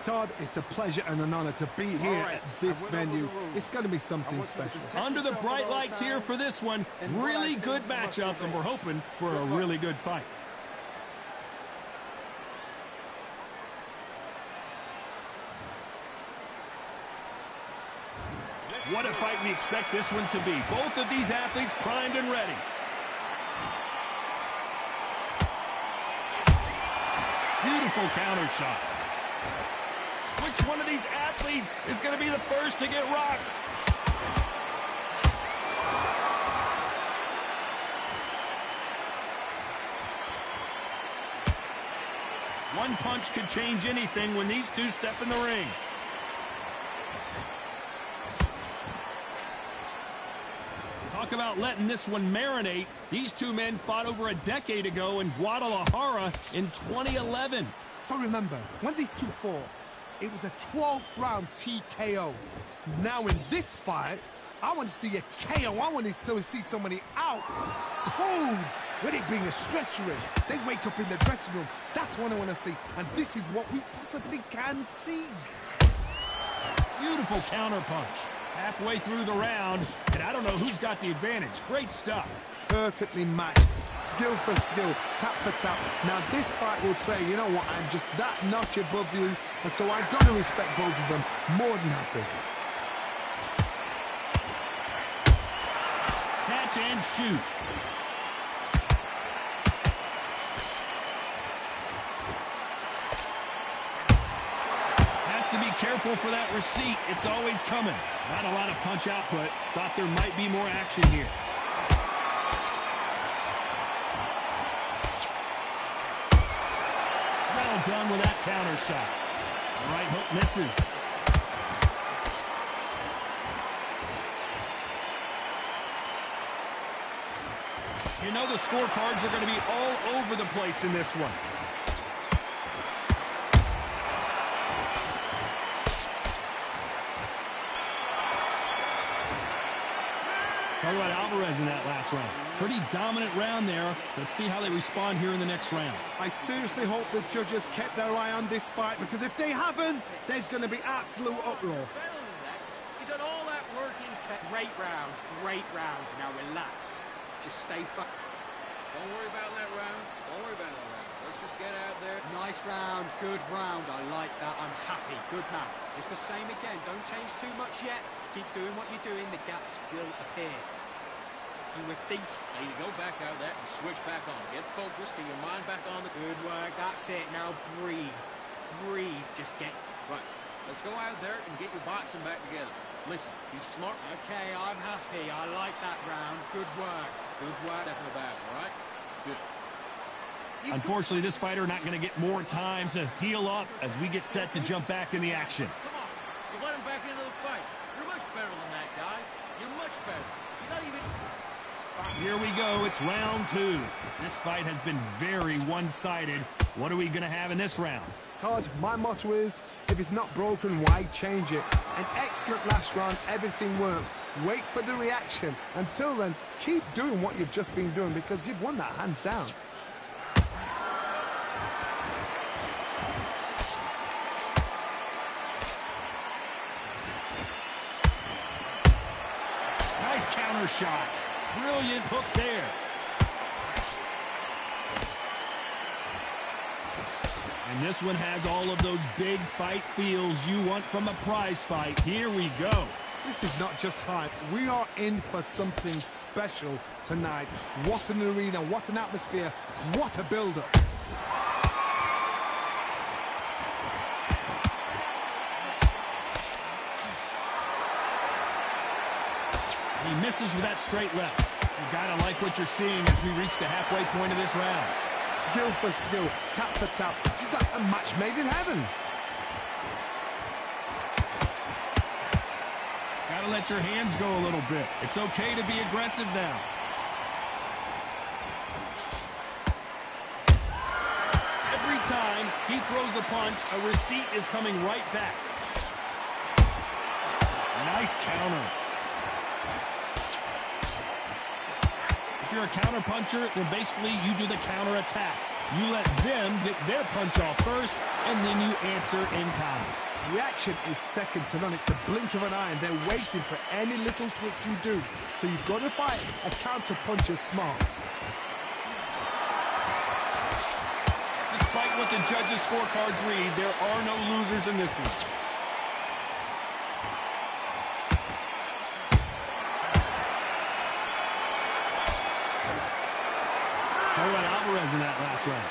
Todd, it's a pleasure and an honor to be here at this venue. It's going to be something special. Under the bright lights here for this one. Really good matchup, and we're hoping for a really good fight. What a fight we expect this one to be. Both of these athletes primed and ready. Beautiful counter shot. Which one of these athletes is going to be the first to get rocked? One punch could change anything when these two step in the ring. Talk about letting this one marinate. These two men fought over a decade ago in Guadalajara in 2011. So remember, when these two fought, it was a 12th round TKO. Now in this fight, I want to see a KO. I want to see somebody out cold with it being a stretcher in. They wake up in the dressing room. That's what I want to see. And this is what we possibly can see. Beautiful counter punch. Halfway through the round, and I don't know who's got the advantage. Great stuff. Perfectly matched, skill for skill, tap for tap. Now this fight will say, you know what, I'm just that notch above you, and so I've got to respect both of them more than happy. Catch and shoot. Has to be careful for that receipt. It's always coming. Not a lot of punch output. Thought there might be more action here. Well done with that counter shot. Right hook misses. You know the scorecards are going to be all over the place in this one. Talk about Alvarez in that last round. Pretty dominant round there. Let's see how they respond here in the next round. I seriously hope the judges kept their eye on this fight, because if they haven't, there's going to be absolute uproar. You done all that work in great rounds, great rounds. Now relax. Just stay focused. Don't worry about that round. Don't worry about that round. Let's just get out there. Nice round, good round. I like that. I'm happy. Good man. Just the same again. Don't change too much yet. Keep doing what you're doing. The gaps will appear. You would think. There you go, back out there and switch back on. Get focused, get your mind back on the... Good work. That's it. Now breathe. Breathe. Just get... Right. Let's go out there and get your boxing back together. Listen, be smart. Okay, I'm happy. I like that round. Good work. Good work. Step in the back, all right? Good. Unfortunately, this fighter not going to get more time to heal up as we get set to jump back in the action. Come on. You let him back into the fight. You're much better than that guy. You're much better. He's not even... Here we go. It's round two. This fight has been very one-sided. What are we going to have in this round? Todd, my motto is, if it's not broken, why change it? An excellent last round, everything works. Wait for the reaction. Until then, keep doing what you've just been doing, because you've won that hands down. Nice counter shot. Brilliant hook there. And this one has all of those big fight feels you want from a prize fight. Here we go. This is not just hype. We are in for something special tonight. What an arena, what an atmosphere, what a build-up. He misses with that straight left. You gotta like what you're seeing as we reach the halfway point of this round. Skill for skill, tap for tap. She's like a match made in heaven. Gotta let your hands go a little bit. It's okay to be aggressive now. Every time he throws a punch, a receipt is coming right back. Nice counter. If you're a counter puncher, then basically you do the counter attack. You let them get their punch off first, and then you answer in kind. Reaction is second to none. It's the blink of an eye, and they're waiting for any little twitch you do. So you've got to fight a counter puncher smart. Despite what the judges' scorecards read, there are no losers in this one. Alvarez in that last round.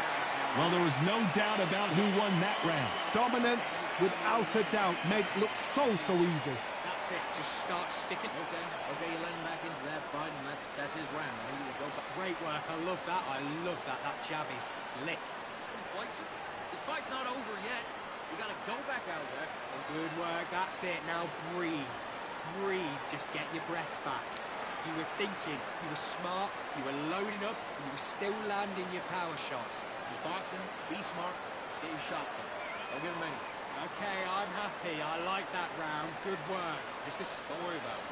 Well, there was no doubt about who won that round. Dominance, without a doubt, made it look so easy. That's it. Just start sticking. Okay, you let him back into that fight, and that's his round. Now you go back. Great work. I love that. I love that. That jab is slick. Complacent. This fight's not over yet. You got to go back out there. Good work. That's it. Now breathe. Breathe. Just get your breath back. You were thinking, you were smart, you were loading up, and you were still landing your power shots. You're boxing, be smart, get your shots in. Don't give him anything. Okay, I'm happy. I like that round. Good work. Don't worry about it.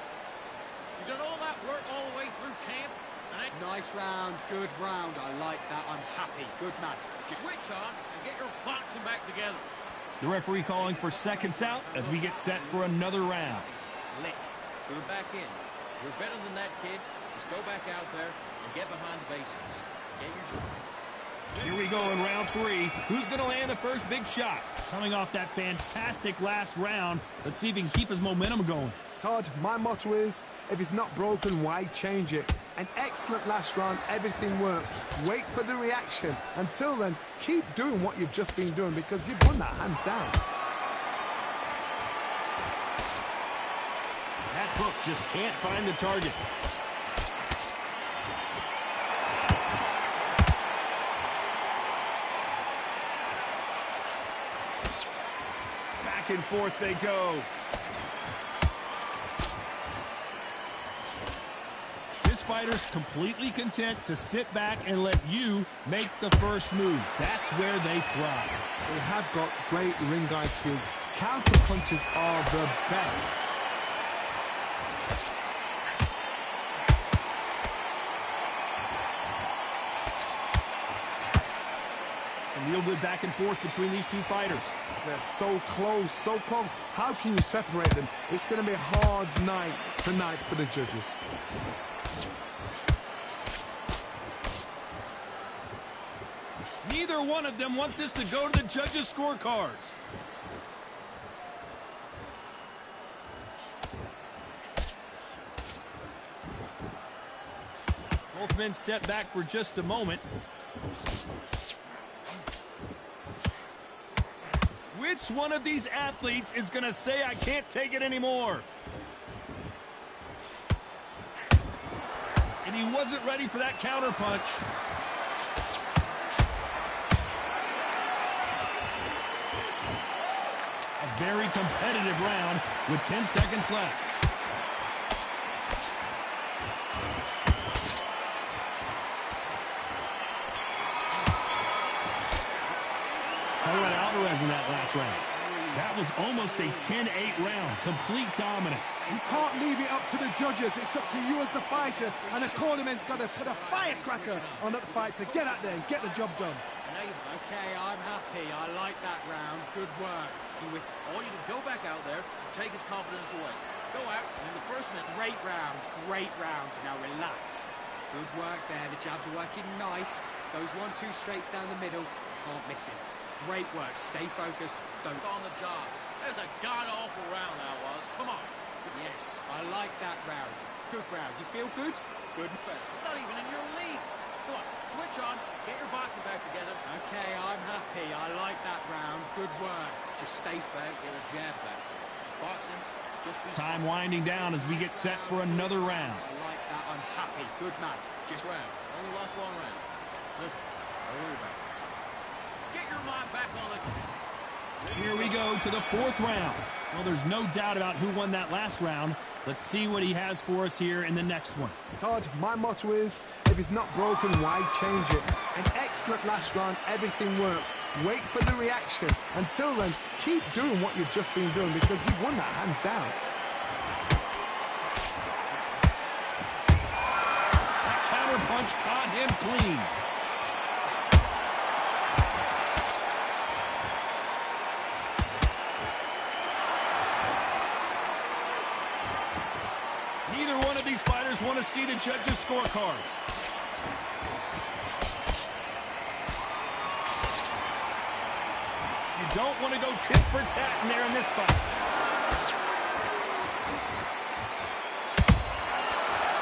You've done all that work all the way through camp, and nice round. Good round. I like that. I'm happy. Good man. Just switch on and get your boxing back together. The referee calling for seconds out as we get set for another round. Slick. We're back in. You're better than that, kid. Just go back out there and get behind the basics. Get your job. Here we go in round 3. Who's going to land the first big shot? Coming off that fantastic last round, let's see if he can keep his momentum going. Todd, my motto is, if it's not broken, why change it? An excellent last round, everything works. Wait for the reaction. Until then, keep doing what you've just been doing because you've won that hands down. That hook just can't find the target. Back and forth they go. This fighter's completely content to sit back and let you make the first move. That's where they thrive. They have got great ring IQ. Counter punches are the best. Real good back and forth between these two fighters. They're so close, so close. How can you separate them? It's going to be a hard night tonight for the judges. Neither one of them want this to go to the judges' scorecards. Both men step back for just a moment. Which one of these athletes is going to say, I can't take it anymore? And he wasn't ready for that counter punch. A very competitive round with 10 seconds left. Alvarez in that last round. That was almost a 10-8 round. Complete dominance. You can't leave it up to the judges. It's up to you as the fighter. And the cornerman's got to put a firecracker on that fight to get out there and get the job done. Okay, I'm happy. I like that round. Good work. I want you to go back out there and take his confidence away. Go out, and in the first minute... Great round. Great round. Now relax. Good work there. The jabs are working nice. Those 1-2 straights down the middle. Can't miss it. Great work. Stay focused. Don't on the job. That was a god-awful round that was. Come on. Yes, I like that round. Good round. You feel good? Good. It's not even in your league. Come on, switch on. Get your boxing back together. Okay, I'm happy. I like that round. Good work. Just stay back. Get a jab back. Just boxing. Just be Time winding down as we get set for another round. I like that. I'm happy. Good man. Just round. Only lost one round. Listen, don't worry about it. Get your mind back on it. Here we go to the 4th round. Well, there's no doubt about who won that last round. Let's see what he has for us here in the next one. Todd, my motto is, if it's not broken, why change it? An excellent last round, everything works. Wait for the reaction. Until then, keep doing what you've just been doing because you've won that hands down. That counter punch caught him clean. see the judges' scorecards. You don't want to go tit for tat in there in this fight.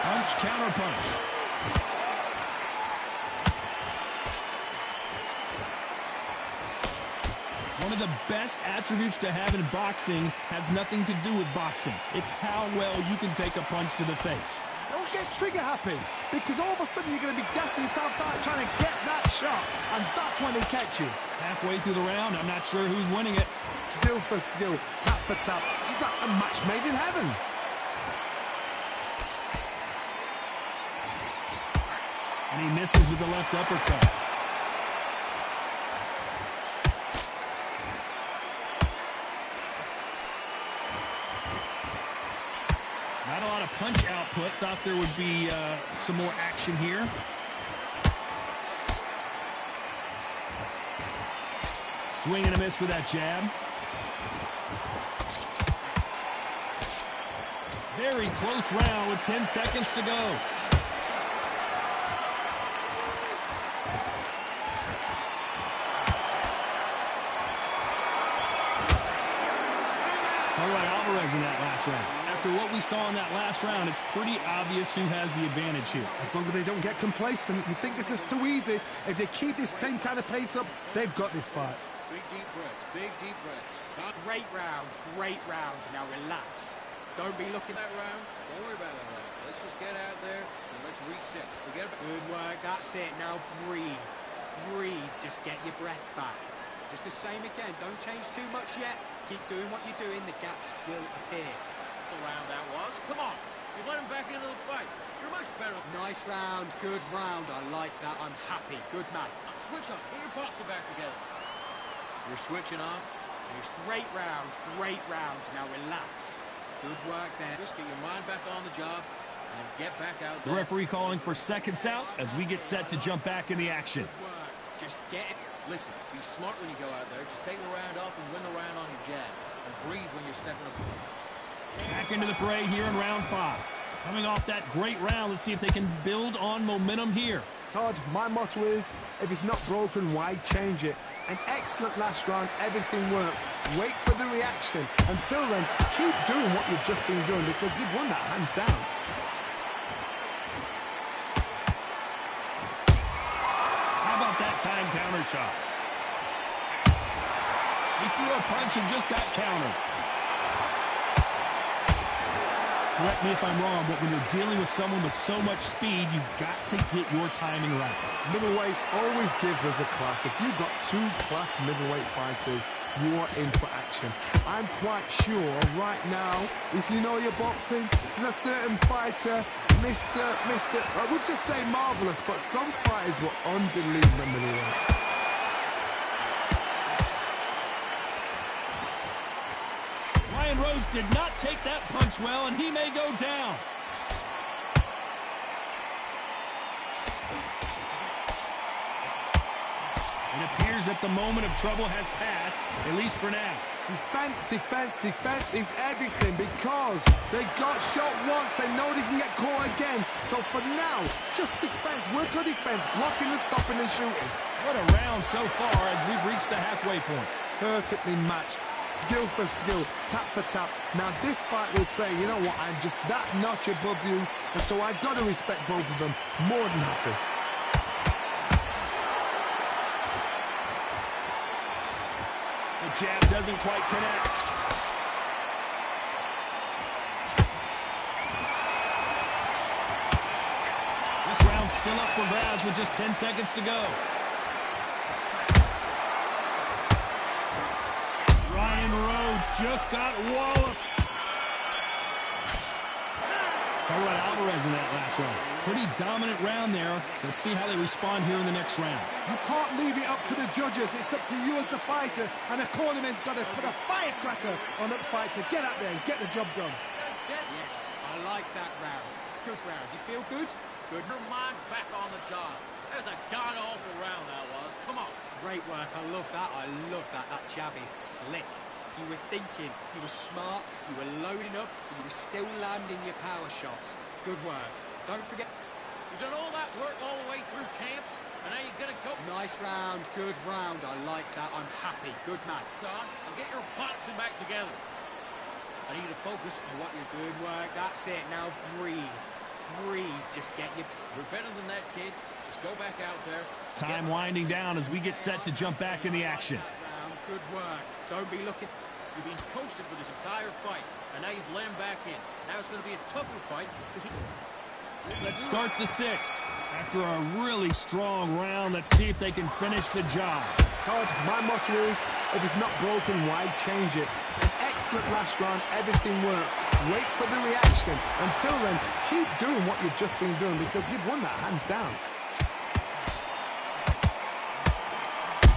Punch, counter punch. One of the best attributes to have in boxing has nothing to do with boxing. It's how well you can take a punch to the face. Don't get trigger happy, because all of a sudden you're going to be gassing yourself out trying to get that shot, and that's when they catch you. Halfway through the round, I'm not sure who's winning it. Skill for skill, tap for tap. It's like a match made in heaven. And he misses with the left uppercut. Not a lot of punch output. Thought there would be some more action here. Swing and a miss with that jab. Very close round with 10 seconds to go. All right, Alvarez in that last round. After what we saw in that last round, it's pretty obvious who has the advantage here. As long as they don't get complacent, you think this is too easy. If they keep this same kind of pace up, they've got this fight. Big deep breaths. Big deep breaths. Great round, great round. Now relax. Don't be looking That round, don't worry about that round. Let's just get out there and let's reset. Forget about Good work, that's it. Now breathe. Breathe, just get your breath back. Just the same again, don't change too much yet. Keep doing what you're doing, the gaps will appear. the round that was. Come on, you let him back into the fight. You're much better. Nice round, good round. I like that, I'm happy. Good man. Switch on, get your boxing back together. You're switching off. Great round, great round. Now relax. Good work there. Just get your mind back on the job and get back out The there. referee calling for seconds out as we get set to jump back in the action. Good work. Just get it. Listen, be smart when you go out there. Just take the round off and win the round on your jab. And breathe when you're stepping up. Back into the fray here in round 5. Coming off that great round, let's see if they can build on momentum here. Todd, my motto is, if it's not broken, why change it? An excellent last round, everything works. Wait for the reaction. Until then, keep doing what you've just been doing because you've won that hands down. How about that time counter shot? He threw a punch and just got countered. Correct me if I'm wrong, but when you're dealing with someone with so much speed, you've got to get your timing right. Middleweights always gives us a class. If you've got 2 class middleweight fighters, you are in for action. I'm quite sure right now, if you know your boxing, there's a certain fighter, I would just say marvelous, but some fighters were unbelievable middleweight. Ryan Rose did not take that punch well, and he may go down. It appears that the moment of trouble has passed, at least for now. Defense, defense, defense is everything because they got shot once. They know they can get caught again. So for now, just defense, work on defense, blocking and stopping and shooting. What a round so far as we've reached the halfway point. Perfectly matched, skill for skill, tap for tap. Now this fight will say, you know what, I'm just that notch above you, and so I've got to respect both of them. More than happy. The jab doesn't quite connect. This round's still up for grabs with just 10 seconds to go. Ryan Rhodes just got walloped. All right, Alvarez in that last round. Pretty dominant round there. Let's see how they respond here in the next round. You can't leave it up to the judges. It's up to you as the fighter, and the cornerman's got to put a firecracker on that fight to get out there and get the job done. Yes, I like that round. Good round. You feel good? Good. Your mind back on the job. That was a god-awful round that was. Come on. Great work. I love that. I love that. That jab is slick. You were thinking, you were smart, you were loading up, but you were still landing your power shots. Good work. Don't forget. You've done all that work all the way through camp, and now you're going to go. Nice round, good round. I like that. I'm happy. Good man. Don, and get your boxing back together. I need to focus on what you're doing. Good work. That's it. Now breathe. Breathe. Just get your... You're better than that, kid. Just go back out there. Time winding down as we get set to jump back in the action. Good work. Don't be looking... You've been toasted for this entire fight, and now you've let him back in. Now it's going to be a tougher fight because he... Let's start the sixth. After a really strong round, let's see if they can finish the job. Todd, my motto is, if it's not broken, why change it? An excellent last round, everything works. Wait for the reaction. Until then, keep doing what you've just been doing because you've won that hands down.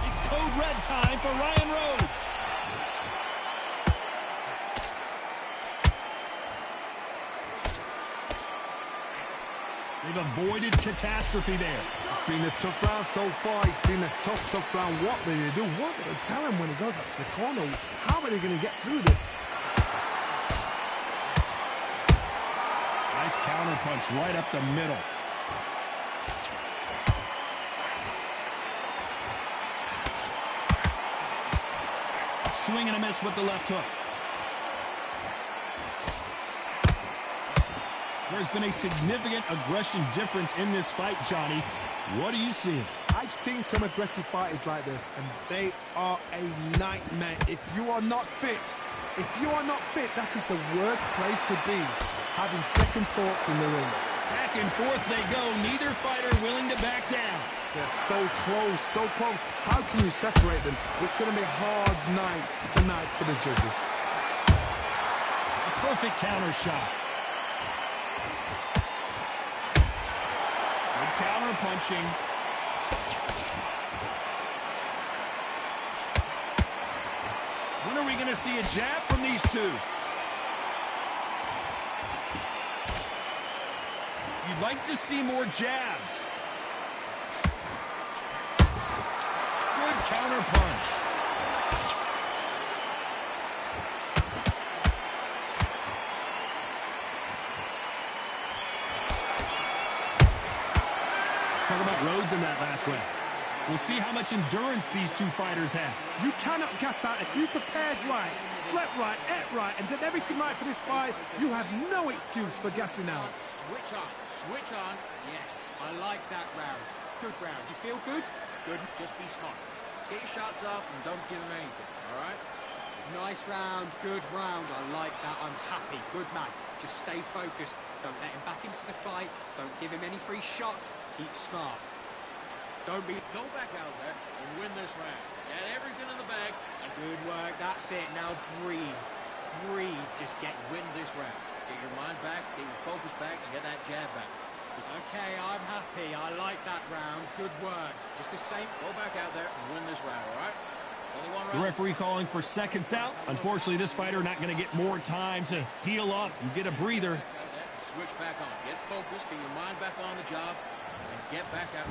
It's code red time for Ryan Rhodes. They've avoided catastrophe there. It's been a tough round so far. It's been a tough round. What do they do? What do they tell him when he goes back to the corner? How are they going to get through this? Nice counter punch right up the middle. Swing and a miss with the left hook. There's been a significant aggression difference in this fight, Johnny. What do you see? I've seen some aggressive fighters like this, and they are a nightmare. If you are not fit, that is the worst place to be, having second thoughts in the ring. Back and forth they go. Neither fighter willing to back down. They're so close, so close. How can you separate them? It's going to be a hard night tonight for the judges. A perfect counter shot. Good counter punching. When are we going to see a jab from these two? You'd like to see more jabs. Good counter punch. Let's talk about Rhodes in that last round. We'll see how much endurance these two fighters have. You cannot gas out. If you prepared right, slept right, ate right, and did everything right for this fight, you have no excuse for gassing out. Switch on. Switch on. Yes, I like that round. Good round. You feel good? Good. Just be smart. Get your shots off and don't give him anything, all right? Nice round. Good round. I like that. I'm happy. Good man. Just stay focused. Don't let him back into the fight. Don't give him any free shots. Keep smart. Don't be... Go back out there and win this round. Get everything in the bag. And good work. That's it. Now breathe. Breathe. Just win this round. Get your mind back, get your focus back, and get that jab back. Okay, I'm happy. I like that round. Good work. Just the same. Go back out there and win this round, all right? Only one round. The referee calling for seconds out. Unfortunately, this fighter not going to get more time to heal up and get a breather. Switch back on. Get focused, get your mind back on the job, and get back out.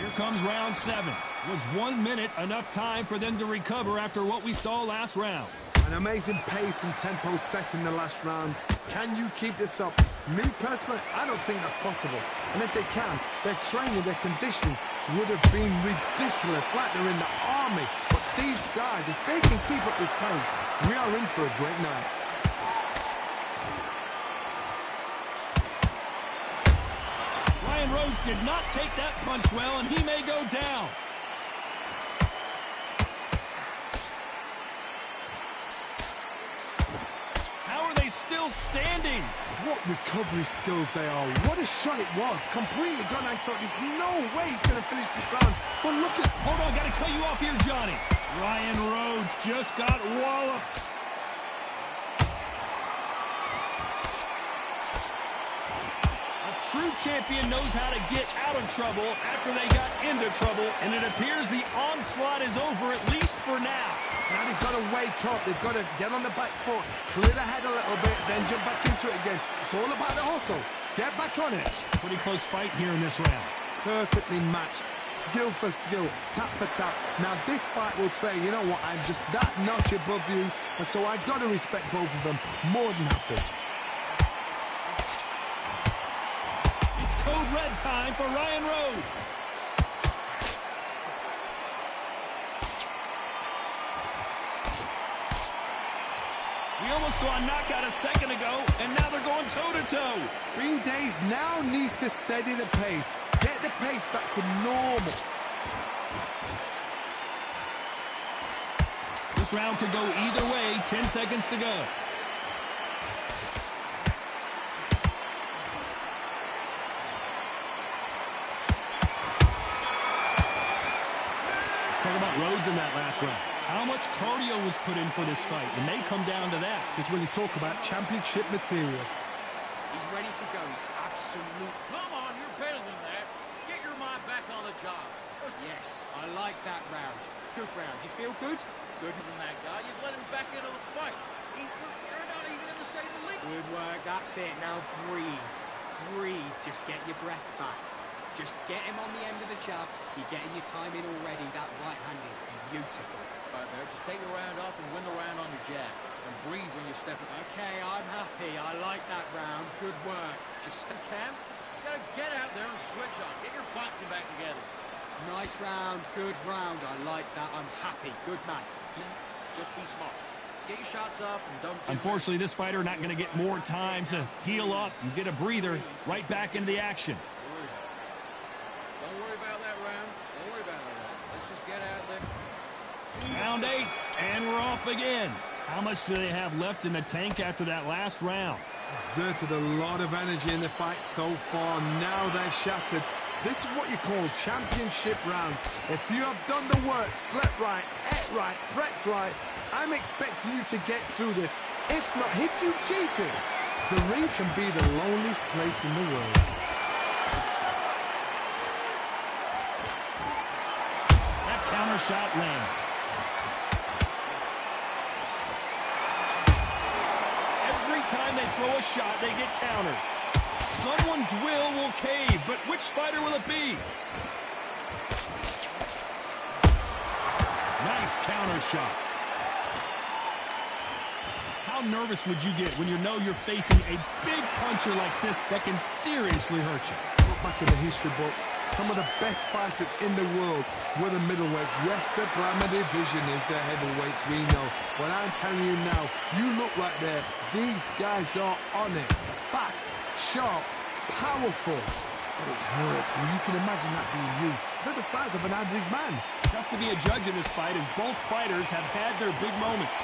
Here comes round 7. Was 1 minute enough time for them to recover after what we saw last round? An amazing pace and tempo set in the last round. Can you keep this up? Me personally, I don't think that's possible. And if they can, their training, their conditioning would have been ridiculous, like they're in the army. But these guys, if they can keep up this pace, we are in for a great night. Ryan Rhodes did not take that punch well, and he may go down. How are they still standing? What recovery skills they are. What a shot it was. Completely gone. I thought there's no way he's going to finish this round. But look at... Hold on, got to cut you off here, Johnny. Ryan Rhodes just got walloped. True champion knows how to get out of trouble after they got into trouble, and it appears the onslaught is over, at least for now. Now they've got to wake up. They've got to get on the back foot, clear the head a little bit, then jump back into it again. It's all about the hustle. Get back on it. Pretty close fight here in this round. Perfectly matched. Skill for skill, tap for tap. Now this fight will say, you know what, I'm just that notch above you, and so I've got to respect both of them more than happy. red time for Ryan Rhodes. We almost saw a knockout a second ago, and now they're going toe-to-toe. Green Days now needs to steady the pace. Get the pace back to normal. This round could go either way. 10 seconds to go. Let's talk about Rhodes in that last round. How much cardio was put in for this fight? It may come down to that. Because when you talk about championship material. He's ready to go. He's absolute. Come on, you're better than that. Get your mind back on the job. Yes, I like that round. Good round. You feel good? Good. Than that guy, you've let him back into the fight. You're not even in the same league. Good work. That's it. Now breathe. Breathe. Just get your breath back. Just get him on the end of the jab. You're getting your time in already. That right hand is beautiful. Right there, just take the round off and win the round on your jab. And breathe when you step it. Okay, I'm happy. I like that round. Good work. Just Cam, you gotta get out there and switch on. Get your boxing back together. nice round. Good round. I like that. I'm happy. Good man. Just be smart. Just get your shots off and don't. Unfortunately, this fighter not going to get more time to heal up and get a breather. Right back into the action. Don't worry about that round. Don't worry about that round. Let's just get out there. Round 8, and we're off again. How much do they have left in the tank after that last round? Exerted a lot of energy in the fight so far. Now they're shattered. This is what you call championship rounds. If you have done the work, slept right, ate right, prepped right, I'm expecting you to get through this. If not, if you've cheated, the ring can be the loneliest place in the world. That counter shot lands. Every time they throw a shot, they get countered. Someone's will cave, but which fighter will it be? Nice counter shot. How nervous would you get when you know you're facing a big puncher like this that can seriously hurt you? Look back in the history books. Some of the best fighters in the world were the middleweights. Yes, the primary division is the heavyweights, we know. But I'm telling you now, you look right there. These guys are on it. Fast, sharp, powerful. But it hurts, and you can imagine that being you. They're the size of an average man. Tough to be a judge in this fight as both fighters have had their big moments.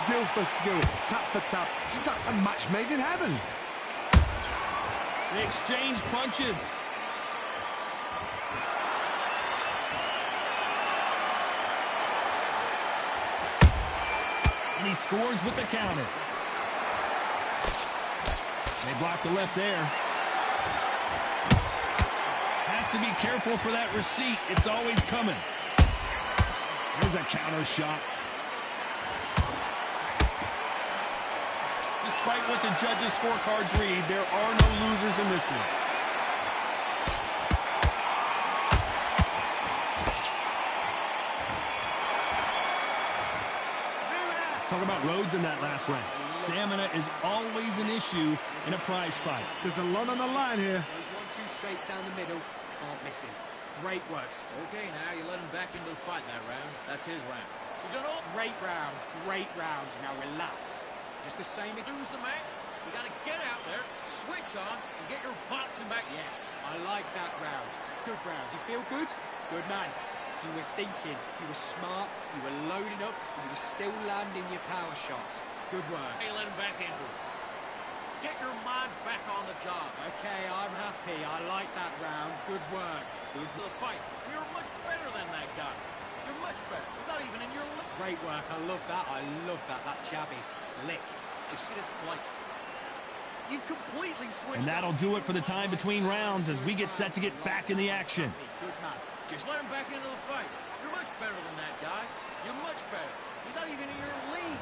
Skill for skill, tap for tap. Just like a match made in heaven. They exchange punches. And he scores with the counter. They block the left there. Has to be careful for that receipt. It's always coming. There's a counter shot. Despite what the judges' scorecards read, there are no losers in this one. Let's talk about Rhodes in that last round. Stamina is always an issue in a prize fight. There's a lot on the line here. Those 1-2 straights down the middle. Can't miss him. Great works. Okay, now you let him back into the fight that round. That's his round. You done all. Great round. Great round. Now relax. Just the same. Lose the match. You got to get out there, switch on, and get your boxing back. Yes, I like that round. Good round. You feel good? Good man. You were thinking. You were smart. You were loading up. And you were still landing your power shots. Good work. Hey, let him back into it. Get your mind back on the job. Okay, I'm happy. I like that round. Good work. Good to the fight. You're much better than that guy. You're much better. It's not even in your league. Great work. I love that. I love that. That jab is slick. Just see this place. You've completely switched. And that'll do it for the time between rounds as we get set to get back in the action. Good man. Just let him back into the fight. You're much better than that guy. You're much better. He's not even in your league.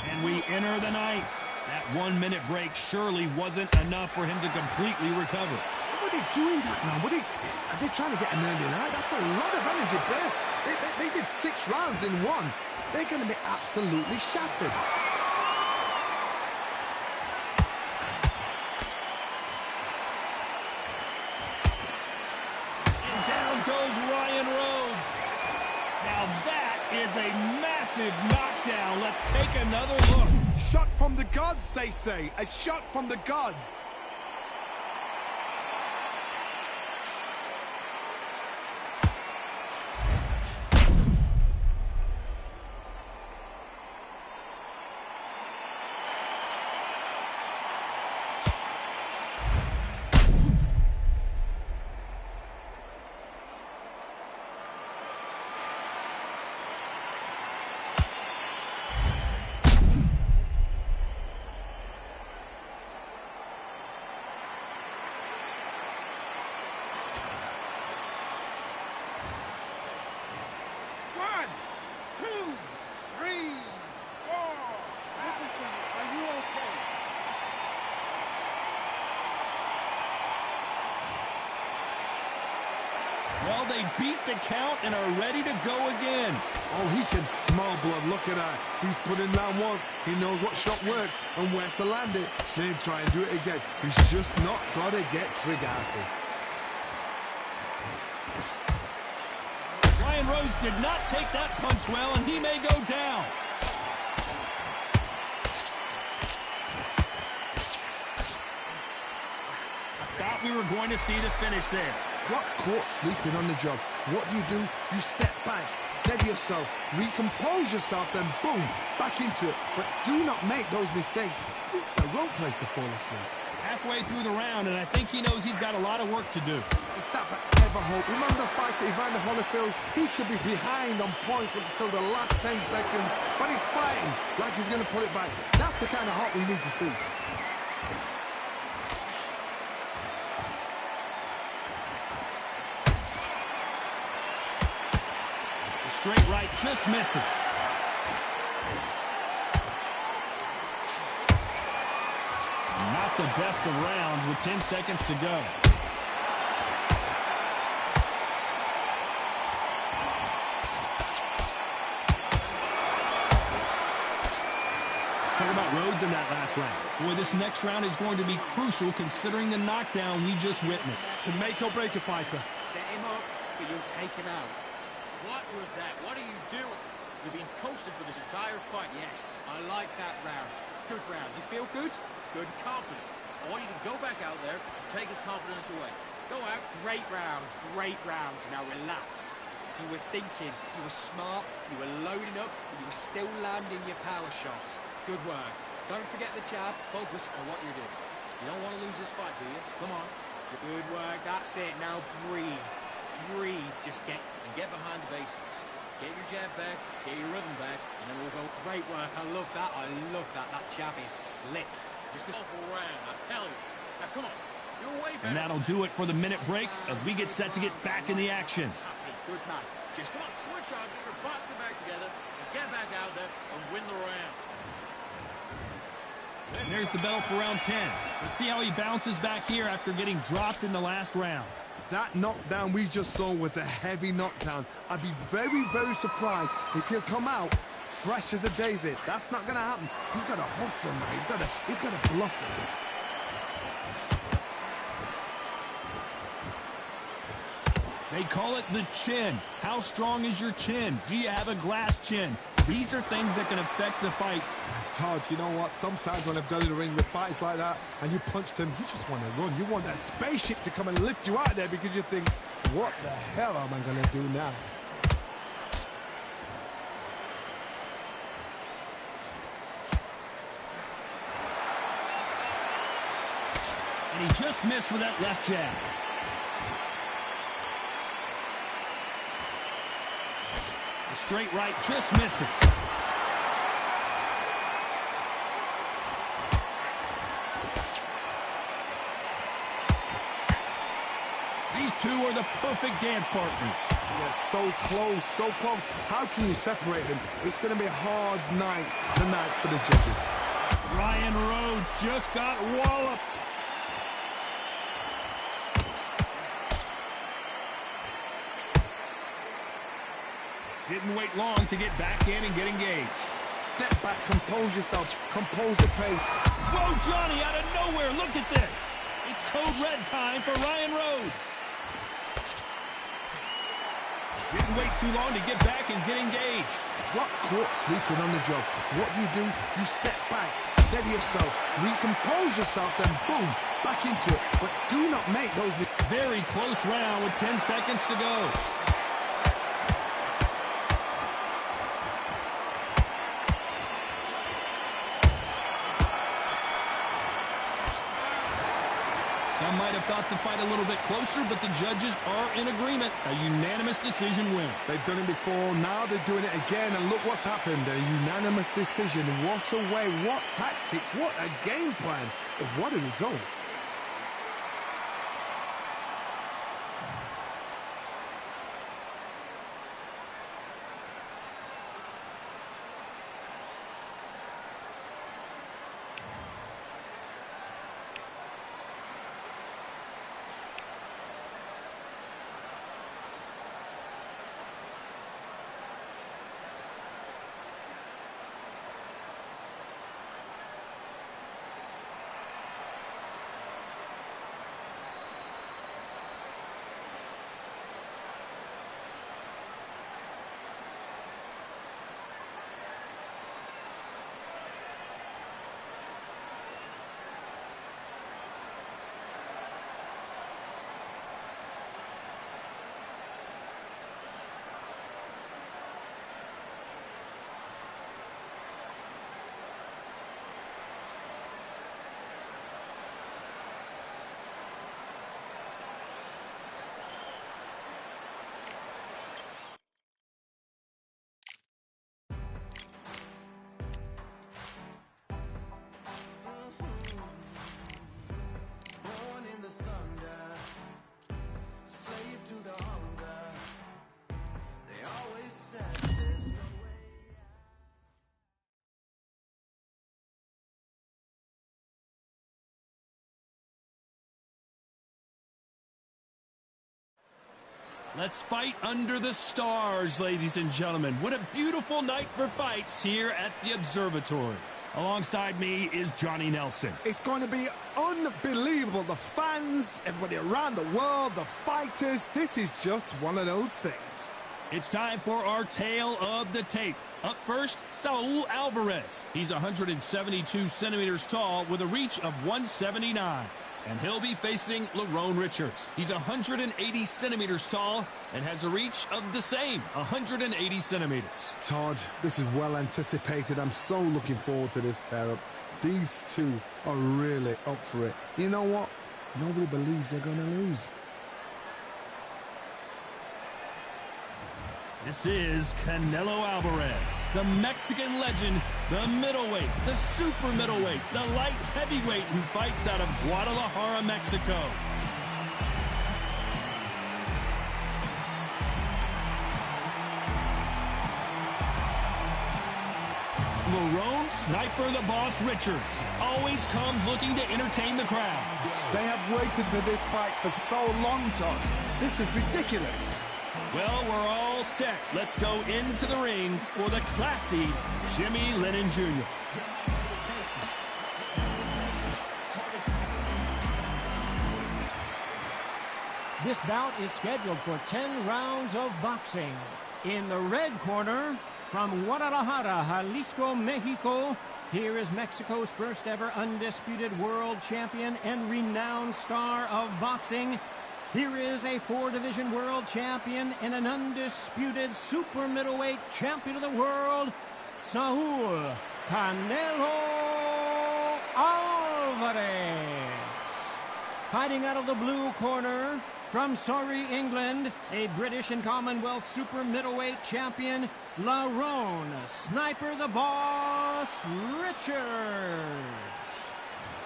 And we enter the ninth. That 1 minute break surely wasn't enough for him to completely recover. What are they doing that now? Are they trying to get an early night? That's a lot of energy burst. They did 6 rounds in one. They're going to be absolutely shattered. goes Ryan Rhodes. Now that is a massive knockdown. Let's take another look. Shot from the gods, they say. A shot from the gods. Well, they beat the count and are ready to go again. Oh, he can smell blood. Look at that. He's put in that once. He knows what shot works and where to land it. Then try and do it again. He's just not got to get trigger happy. Ryan Rhodes did not take that punch well, and he may go down. I thought we were going to see the finish there. Got caught sleeping on the job. What do? You step back, steady yourself, recompose yourself, then boom, back into it. But do not make those mistakes. This is the wrong place to fall asleep. Halfway through the round, and I think he knows he's got a lot of work to do. It's that forever hope. Remember the fight at Evander Holyfield? He should be behind on points until the last 10 seconds, but he's fighting like he's going to pull it back. That's the kind of hope we need to see. Straight right just misses. Not the best of rounds with 10 seconds to go. Let's talk about Rhodes in that last round. Boy, this next round is going to be crucial considering the knockdown we just witnessed. To make or break a fighter. Set him up, but you'll take him out. What was that? What are you doing? You've been coasting for this entire fight. Yes, I like that round. Good round. You feel good? Good, confident. I want you to go back out there and take his confidence away. Go out. Great round, great round. Now relax. You were thinking, you were smart, you were loading up, but you were still landing your power shots. Good work. Don't forget the jab. Focus on what you're doing. You don't want to lose this fight, do you? Come on. Good work. That's it. Now breathe. Breathe. Just get behind the basics. Get your jab back, get your rhythm back, and then we'll go. Great work. I love that. I love that. That jab is slick. Just a awful round, I tell you. Now, come on. You're way better. And that'll do it for the minute break as we get set to get back in the action. Good man. Just come on, switch on, get your boxing back together, and get back out there and win the round. And there's the bell for round 10. Let's see how he bounces back here after getting dropped in the last round. That knockdown we just saw was a heavy knockdown. I'd be very, very surprised if he'll come out fresh as a daisy. That's not going to happen. He's got to hustle now. He's got to bluff it. They call it the chin. How strong is your chin? Do you have a glass chin? These are things that can affect the fight. Todd, you know what? Sometimes when I've gone in the ring with fights like that and you punched him, you just want to run. You want that spaceship to come and lift you out there because you think, what the hell am I going to do now? And he just missed with that left jab. The straight right just misses. These two are the perfect dance partners. They're so close, so close. How can you separate them? It's going to be a hard night tonight for the judges. Ryan Rhodes just got walloped. Didn't wait long to get back in and get engaged. Step back, compose yourself, compose the pace. Whoa, Johnny, out of nowhere, look at this. It's code red time for Ryan Rhodes. Didn't wait too long to get back and get engaged. Got caught sleeping on the job. What do? You step back, steady yourself, recompose yourself, then boom, back into it. But do not make those... Very close round with 10 seconds to go. Some might have thought the fight a little bit closer, but the judges are in agreement. A unanimous decision win. They've done it before, now they're doing it again, and look what's happened. A unanimous decision. What a way, what tactics, what a game plan. What a result. Let's fight under the stars, ladies and gentlemen. What a beautiful night for fights here at the Observatory. Alongside me is Johnny Nelson. It's going to be unbelievable. The fans, everybody around the world, the fighters. This is just one of those things. It's time for our tale of the tape. Up first, Saul Alvarez. He's 172 centimeters tall with a reach of 179. And he'll be facing Lerone Richards. He's 180 centimeters tall and has a reach of the same, 180 centimeters. Todd, this is well anticipated. I'm so looking forward to this tear-up. These two are really up for it. You know what? Nobody believes they're going to lose. This is Canelo Alvarez, the Mexican legend, the middleweight, the super middleweight, the light heavyweight who fights out of Guadalajara, Mexico. Lerone Sniper the Boss Richards always comes looking to entertain the crowd. They have waited for this fight for so long, Todd. This is ridiculous. Well, we're all set. Let's go into the ring for the classy Jimmy Lennon Jr. This bout is scheduled for 10 rounds of boxing. In the red corner, from Guadalajara, Jalisco, Mexico, here is Mexico's first ever undisputed world champion and renowned star of boxing. Here is a 4-division world champion and an undisputed super middleweight champion of the world, Saul Canelo Alvarez. Fighting out of the blue corner, from Surrey, England, a British and Commonwealth super middleweight champion, Lerone Sniper the Boss Richards.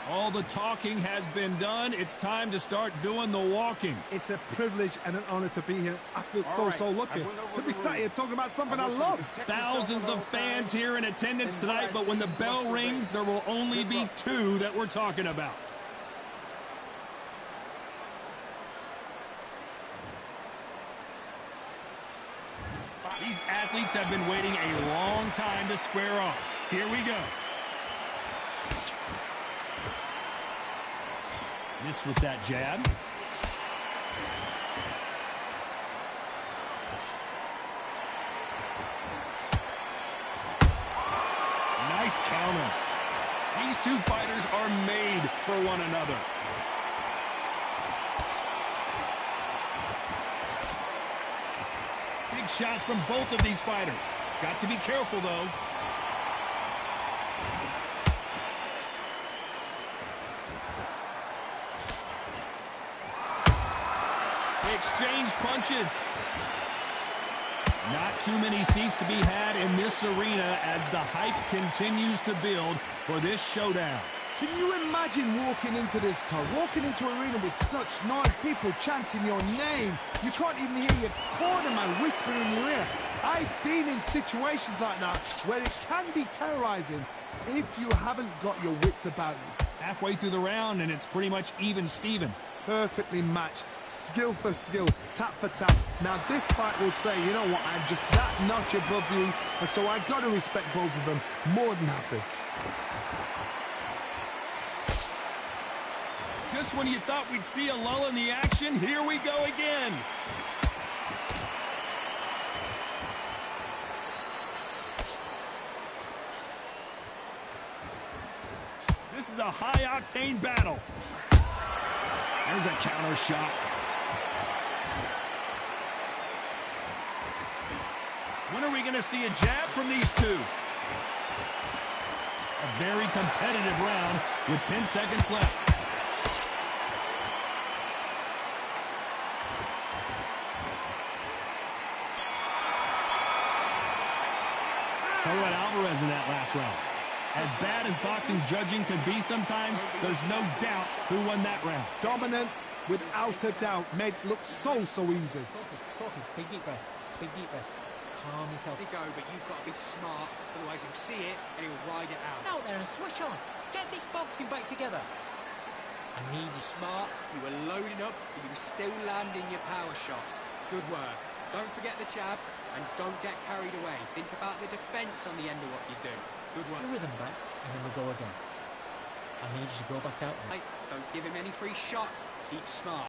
All the talking has been done. It's time to start doing the walking. It's a privilege and an honor to be here. I feel so lucky to be sat here talking about something I love. Thousands of fans here in attendance tonight, but when the bell rings, there will only be 2 that we're talking about. These athletes have been waiting a long time to square off. Here we go. Miss with that jab. two fighters are made for one another. Big shots from both of these fighters. Got to be careful, though. They exchange punches. Not too many seats to be had in this arena as the hype continues to build for this showdown. Can you imagine walking into this town, walking into an arena with such noise, people chanting your name? You can't even hear your cornerman whispering in your ear. I've been in situations like that where it can be terrorizing if you haven't got your wits about you. Halfway through the round, and it's pretty much even Steven. Perfectly matched, skill for skill, tap for tap. Now this fight will say, you know what, I'm just that notch above you, and so I've got to respect both of them more than happy. Just when you thought we'd see a lull in the action, here we go again. This is a high-octane battle. There's a counter shot. When are we going to see a jab from these two? A very competitive round with 10 seconds left. Talk about Alvarez in that last round. As bad as boxing judging can be sometimes, there's no doubt who won that round. Dominance, without a doubt, made it look so easy. Focus. Big deep breath. Calm yourself. You go, but you've got to be smart. Otherwise he'll see it and he'll ride it out. Out there and switch on. Get this boxing back together. I need you smart. You were loading up, but you were still landing your power shots. Good work. Don't forget the jab, and don't get carried away. Think about the defense on the end of what you do. Good work. The rhythm back, and then we'll go again. I need you to go back out there. Don't give him any free shots. Keep smart.